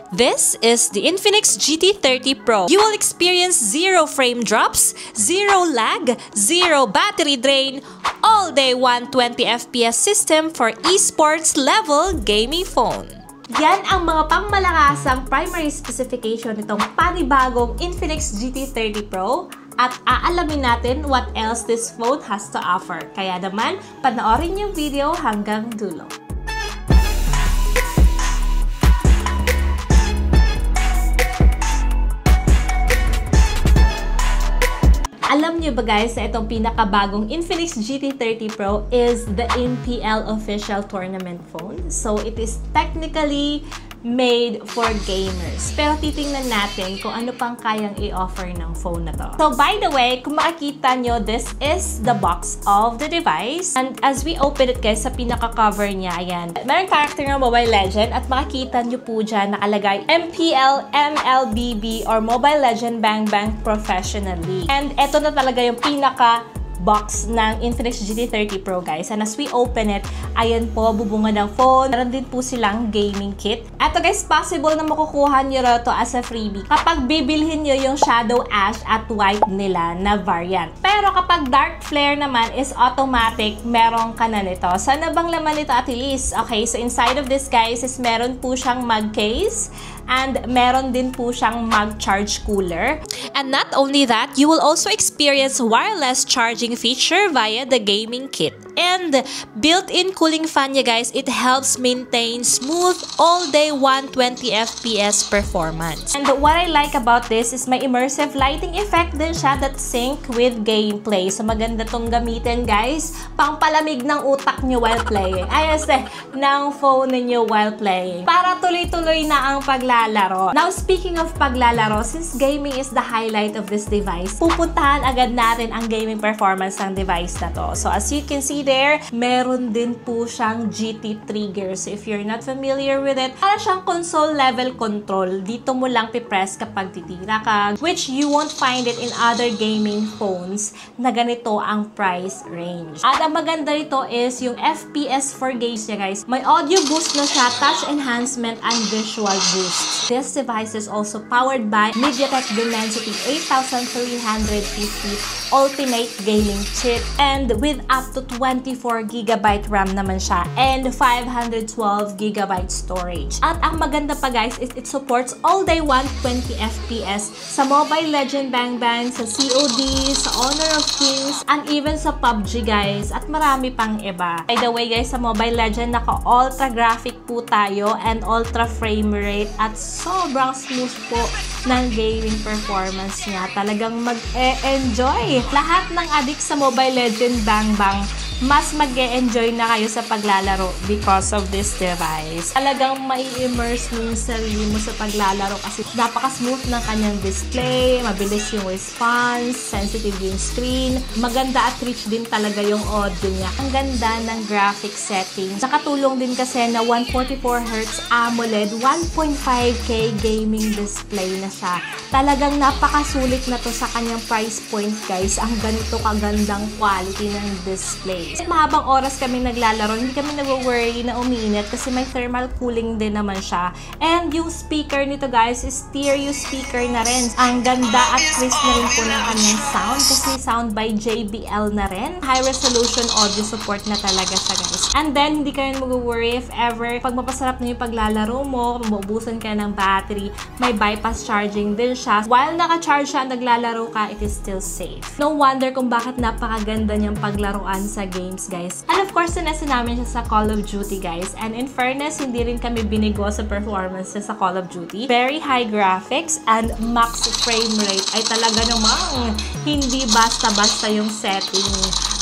This is the Infinix GT30 Pro. You will experience zero frame drops, zero lag, zero battery drain, all-day 120 FPS system for esports level gaming phone. Yan ang mga pangmalakasang primary specification nitong panibagong Infinix GT30 Pro at aalamin natin what else this phone has to offer. Kaya naman, panoorin yung video hanggang dulo. Alam niyo ba guys na itong pinakabagong Infinix GT30 Pro is the NPL official tournament phone. So it is technically made for gamers. Pero titingnan natin kung ano pang kayang i-offer ng phone na to. So by the way, kung makikita nyo, this is the box of the device. And as we open it guys, sa pinaka-cover niya, ayan. Merong character ng Mobile Legend at makikita nyo po dyan nakalagay MPL, MLBB or Mobile Legend Bang Bang Professional League. And eto na talaga yung box ng Infinix GT30 Pro guys. And as we open it, ayan po, bubunga ng phone. Meron din po silang gaming kit. Eto guys, possible na makukuha nyo to as a freebie kapag bibilhin nyo yung Shadow Ash at White nila na variant. Pero kapag Dark Flare naman is automatic, meron ka na nito. Sana bang laman nito at least? Okay, so inside of this guys is meron po siyang mag case and meron din po siyang mag-charge cooler. And not only that, you will also experience wireless charging feature via the gaming kit. And built-in cooling fan niya guys, it helps maintain smooth all-day 120 FPS performance. And what I like about this is may immersive lighting effect din siya that sync with gameplay. So maganda tong gamitin guys, pangpalamig ng utak nyo while playing. Ayos ng phone niyo while playing. Para tuloy-tuloy na ang paglalaro. Now speaking of paglalaro, since gaming is the highlight of this device, pupuntahan agad natin ang gaming performance ng device na to. So as you can see there, meron din po siyang GT trigger. So if you're not familiar with it, para siyang console level control. Dito mo lang pipress kapag titira ka, which you won't find it in other gaming phones na ganito ang price range. At ang maganda rito is yung FPS for gauge niya guys. May audio boost na siya, touch enhancement, and visual boost. This device is also powered by MediaTek Dimensity 8350 Ultimate Gaming Chip and with up to 24GB RAM naman siya and 512GB storage. At ang maganda pa guys is it supports all-day 120 FPS sa Mobile Legend Bang Bang, sa COD, sa Honor of Kings, and even sa PUBG guys, at marami pang iba. By the way guys, sa Mobile Legend naka-ultra graphic po tayo and ultra frame rate at sobrang smooth po ng gaming performance niya. Talagang mag-e-enjoy. Lahat ng addict sa Mobile Legend Bang Bang, mas mag-e-enjoy na kayo sa paglalaro because of this device. Talagang mai-immerse mo yung sarili mo sa paglalaro kasi napaka-smooth ng kanyang display, mabilis yung response, sensitive yung screen, maganda at rich din talaga yung audio niya. Ang ganda ng graphic settings. Nakatulong din kasi na 144Hz AMOLED 1.5K gaming display na siya. Talagang napakasulit na to sa kanyang price point guys. Ang ganito kagandang quality ng display. Mahabang oras kami naglalaro, hindi kami nag-worry na umiinit kasi may thermal cooling din naman siya. And yung speaker nito guys is stereo speaker na rin. Ang ganda at crisp na rin po ng kanyang sound kasi sound by JBL na rin. High resolution audio support na talaga siya guys. And then hindi kayo mag-worry if ever pag mapasarap na yung paglalaro mo, maubusan ka ng battery, may bypass charging din siya. While naka-charge siya, naglalaro ka, it is still safe. No wonder kung bakit napakaganda niyang paglaruan sa games guys. And of course, sinasa namin siya sa Call of Duty guys. And in fairness, hindi rin kami binigo sa performance sa Call of Duty. Very high graphics and max frame rate ay talaga namang hindi basta-basta yung setting.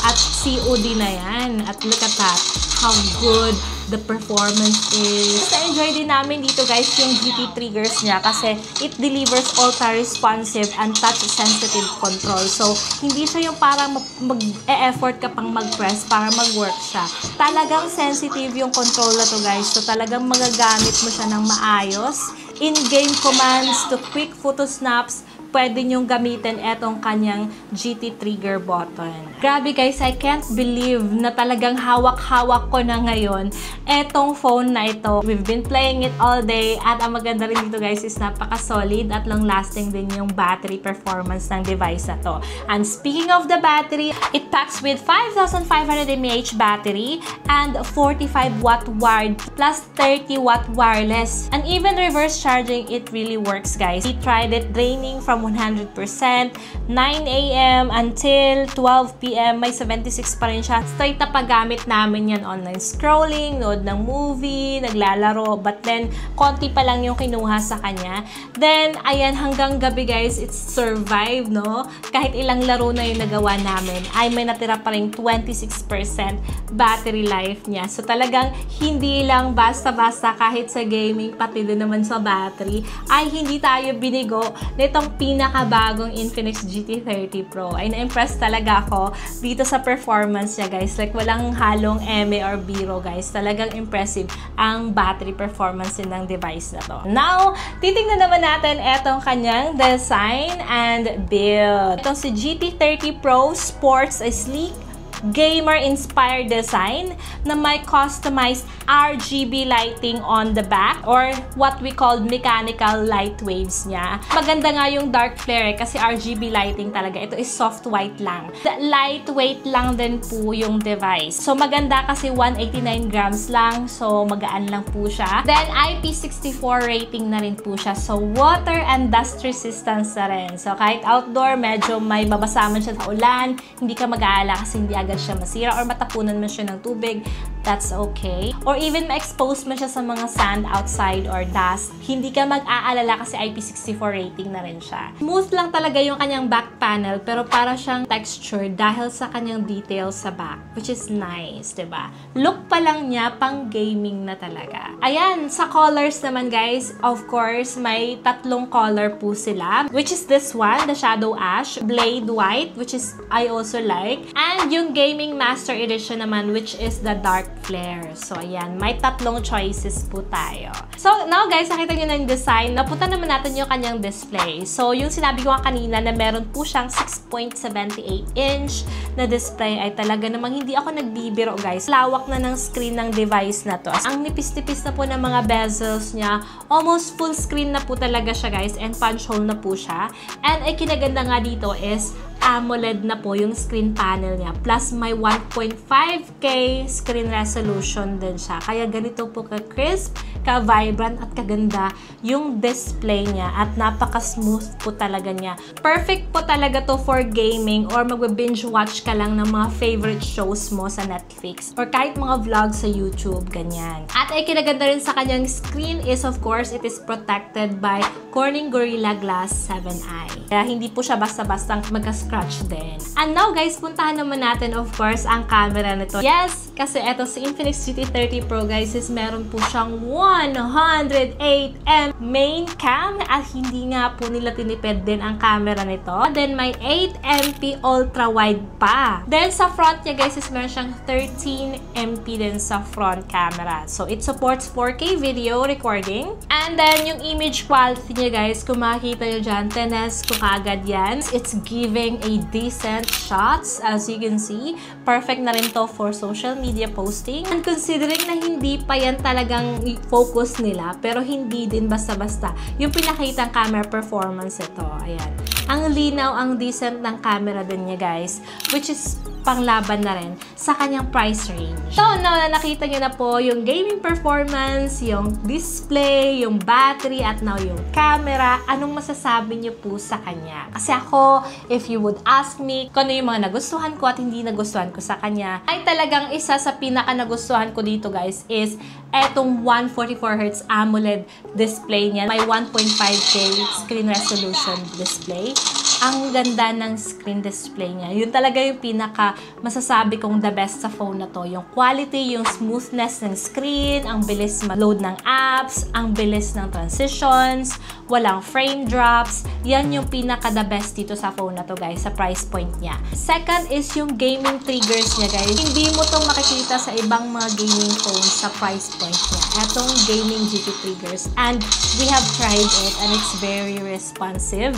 At COD na yan. At look at that. How good the performance is. Na-enjoy din namin dito guys yung GT triggers niya kasi it delivers ultra-responsive and touch-sensitive control. So, hindi siya yung parang mag-e-effort ka pang mag-press para mag-work siya. Talagang sensitive yung control na to guys. So, talagang magagamit mo siya ng maayos. In-game commands to quick photo snaps, pwede nyong gamitin etong kanyang GT trigger button. Grabe guys, I can't believe na talagang hawak-hawak ko na ngayon etong phone na ito. We've been playing it all day at ang maganda rin dito guys is napaka-solid at long-lasting din yung battery performance ng device na to. And speaking of the battery, it packs with 5,500 mAh battery and 45 watt wired plus 30 watt wireless. And even reverse charging, it really works guys. We tried it draining from 100%, 9 AM until 12 PM, may 76 pa rin siya. Straight na paggamit namin yan online scrolling, nood ng movie, naglalaro, but then konti pa lang yung kinuha sa kanya. Then, ayan, hanggang gabi guys, it's survived, no? Kahit ilang laro na yung nagawa namin, ay may natira pa rin 26% battery life niya. So, talagang hindi lang basta-basta kahit sa gaming, pati din naman sa battery, ay hindi tayo binigo nitong pinakabagong Infinix GT30 Pro. Ay, na-impress talaga ako dito sa performance niya guys. Like, walang halong eme or biro guys. Talagang impressive ang battery performance ng device na to. Now, titingnan naman natin etong kanyang design and build. Itong si GT30 Pro Sports ay sleek, gamer-inspired design na may customized RGB lighting on the back or what we call mechanical light waves niya. Maganda nga yung dark flare kasi RGB lighting talaga. Ito is soft white lang. Lightweight lang din po yung device. So maganda kasi 189 grams lang. So magaan lang po siya. Then IP64 rating na rin po siya. So water and dust resistance na rin. So kahit outdoor, medyo may babasa man siya sa ulan, hindi ka mag-aala kasi hindi agad siya masira or matapunan man siya ng tubig, that's okay. Or even ma-expose man siya sa mga sand outside or dust, hindi ka mag-aalala kasi IP64 rating na rin siya. Smooth lang talaga yung kanyang back panel pero para siyang texture dahil sa kanyang details sa back, which is nice, diba? Look pa lang niya, pang gaming na talaga. Ayan, sa colors naman guys, of course, may tatlong color po sila, which is this one, the Shadow Ash, Blade White, which is I also like, and yung Gaming Master Edition naman, which is the Dark Flare. So, ayan. May tatlong choices po tayo. So, now guys, nakita nyo na yung design. Napunta naman natin yung kanyang display. So, yung sinabi ko kanina na meron po siyang 6.78-inch na display ay talaga namang hindi ako nagbibiro guys. Lawak na ng screen ng device na to. Ang nipis-nipis na po ng mga bezels niya. Almost full screen na po talaga siya guys. And punch hole na po siya. And ay kinaganda nga dito is AMOLED na po yung screen panel niya. Plus, may 1.5K screen resolution din siya. Kaya ganito po ka-crisp, ka-vibrant at kaganda yung display niya. At napaka-smooth po talaga niya. Perfect po talaga to for gaming or mag-binge watch ka lang ng mga favorite shows mo sa Netflix. Or kahit mga vlogs sa YouTube, ganyan. At ay kinaganda rin sa kanyang screen is of course, it is protected by Corning Gorilla Glass 7i. Kaya hindi po siya basta-bastang magka-scratch din. And now guys, puntahan naman natin of course ang camera nito. Yes, kasi eto si Infinix GT30 Pro guys is meron po siyang 108M main cam at hindi nga po nila tinipid din ang camera nito. Then may 8MP ultra wide pa. Then sa front niya guys is meron siyang 13MP din sa front camera. So it supports 4K video recording. And then yung image quality niya guys, kung makikita nyo dyan, 10S ko kagad yan. It's giving a decent shots as you can see. Perfect na rin to for social media posting. And considering na hindi pa yan talagang focus nila, pero hindi din basta-basta yung pinakitang camera performance ito. Ayan. Ang linaw, ang decent ng camera din niya guys, which is panglaban na rin sa kanyang price range. So, now na nakita nyo na po yung gaming performance, yung display, yung battery, at now yung camera, anong masasabi nyo po sa kanya? Kasi ako, if you would ask me kung ano yung mga nagustuhan ko at hindi nagustuhan ko sa kanya, ay talagang isa sa pinaka nagustuhan ko dito guys is etong 144Hz AMOLED display niya. May 1.5K screen resolution display. Ang ganda ng screen display niya. Yun talaga yung pinaka masasabi kong the best sa phone na to. Yung quality, yung smoothness ng screen, ang bilis ma-load ng apps, ang bilis ng transitions, walang frame drops. Yan yung pinaka the best dito sa phone na to guys, sa price point niya. Second is yung gaming triggers niya guys. Hindi mo to makikita sa ibang mga gaming phones sa price point niya. Etong gaming GT triggers. And we have tried it and it's very responsive,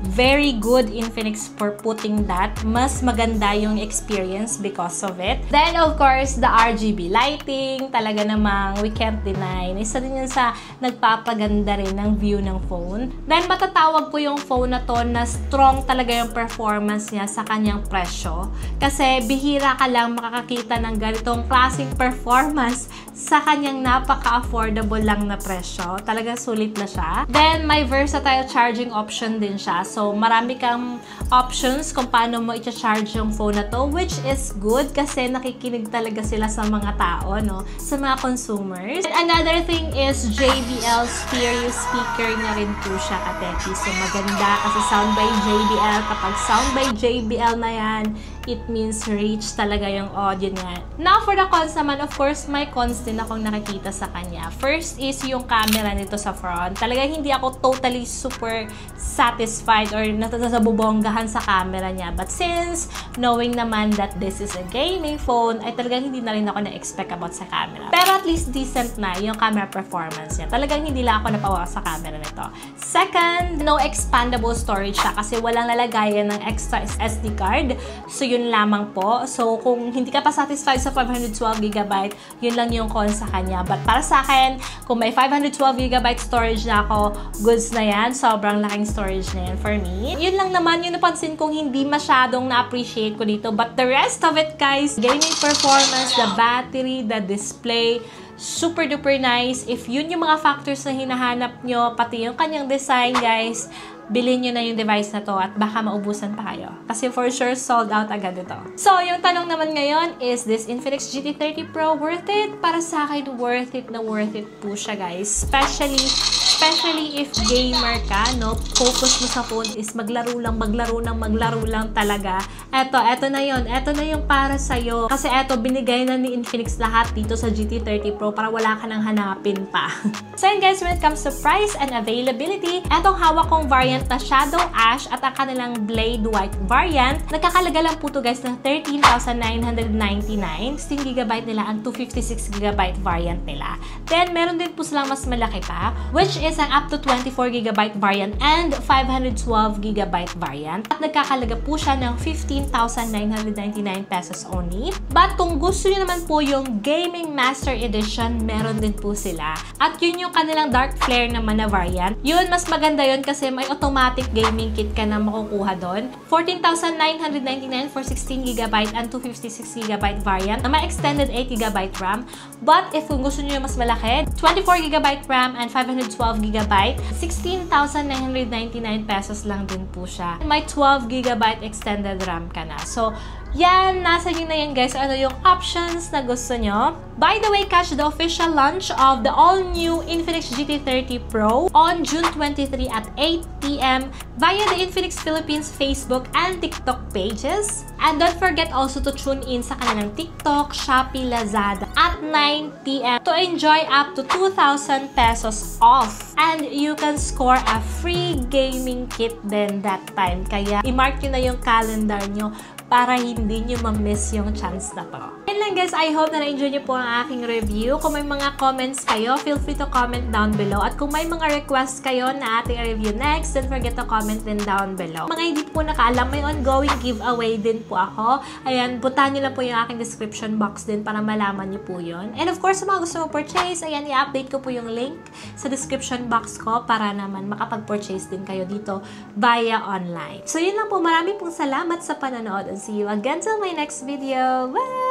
Very good Infinix for putting that. Mas maganda yung experience because of it. Then, of course, the RGB lighting. Talaga namang we can't deny. Isa din yun sa nagpapaganda rin ng view ng phone. Then, matatawag ko yung phone na to na strong talaga yung performance niya sa kanyang presyo. Kasi, bihira ka lang makakakita ng ganitong klaseng performance sa kanyang napaka-affordable lang na presyo. Talaga sulit na siya. Then, may versatile charging option din siya. So, marami kang options kung paano mo i-charge yung phone na to, which is good kasi nakikinig talaga sila sa mga tao, no? Sa mga consumers. And another thing is JBL stereo speaker na rin po siya, kateki. So, maganda kasi sound by JBL. Kapag sound by JBL na yan, it means rich talaga yung audio niya. Now, for the cons naman, of course, may cons din akong nakikita sa kanya. First is yung camera nito sa front. Talaga hindi ako totally super satisfied or natasabubonggahan sa camera niya. But since knowing naman that this is a gaming phone, ay talagang hindi na rin ako na-expect about sa camera. Pero at least decent na yung camera performance niya. Talagang hindi lang ako napawa sa camera nito. Second, no expandable storage siya kasi walang lalagayan ng extra SD card. So, yun lamang po. So, kung hindi ka pa satisfied sa 512GB, yun lang yung con sa kanya. But para sa akin, kung may 512GB storage na ako, goods na yan. Sobrang laking storage na yan for me. Yun lang naman yung napansin kong hindi masyadong na-appreciate ko dito. But the rest of it, guys, gaming performance, the battery, the display, super duper nice. If yun yung mga factors na hinahanap nyo, pati yung kanyang design, guys, bilhin nyo na yung device na to at baka maubusan pa kayo. Kasi for sure, sold out agad ito. So, yung tanong naman ngayon, is this Infinix GT30 Pro worth it? Para sa akin, worth it na worth it po siya, guys. Especially if gamer ka, no? Focus mo sa phone is maglaro lang talaga. Eto na yun. Eto na yung para sa'yo. Kasi eto, binigay na ni Infinix lahat dito sa GT30 Pro para wala ka nang hanapin pa. So yun, guys, when it comes to price and availability, etong hawak kong variant na Shadow Ash at ang kanilang Blade White variant, nagkakalaga lang po to, guys, ng 13,999. 16GB nila ang 256GB variant nila. Then, meron din po silang mas malaki pa, which is ang up to 24GB variant and 512GB variant. At nagkakalaga po siya ng 15,999 pesos only. But kung gusto niyo naman po yung Gaming Master Edition, meron din po sila. At yun yung kanilang Dark Flare naman na variant. Yun, mas maganda yun kasi may automatic gaming kit ka na makukuha doon. 14,999 for 16GB and 256GB variant na may extended 8GB RAM. But if kung gusto niyo mas malaki, 24GB RAM and 512GB, 16,999 pesos lang din po siya. May 12GB extended RAM ka na. So, yan, nasa inyo na yan, guys. Ano yung options na gusto nyo? By the way, catch the official launch of the all-new Infinix GT30 Pro on June 23 at 8 PM via the Infinix Philippines Facebook and TikTok pages. And don't forget also to tune in sa kanilang TikTok, Shopee, Lazada at 9 PM to enjoy up to 2,000 pesos off. And you can score a free gaming kit then that time. Kaya, i-mark nyo na yung calendar nyo para hindi nyo ma-miss yung chance na to. Yun lang, guys. I hope na na-enjoy nyo po ang aking review. Kung may mga comments kayo, feel free to comment down below. At kung may mga requests kayo na ating review next, don't forget to comment din down below. Mga hindi po nakaalam, may ongoing giveaway din po ako. Ayan, puntahan nyo lang po yung aking description box din para malaman nyo po yun. And of course, sa mga gusto mo purchase, ayan, i-update ko po yung link sa description box ko para naman makapag-purchase din kayo dito via online. So, yun lang po. Marami pong salamat sa panonood. See you again till my next video. Bye!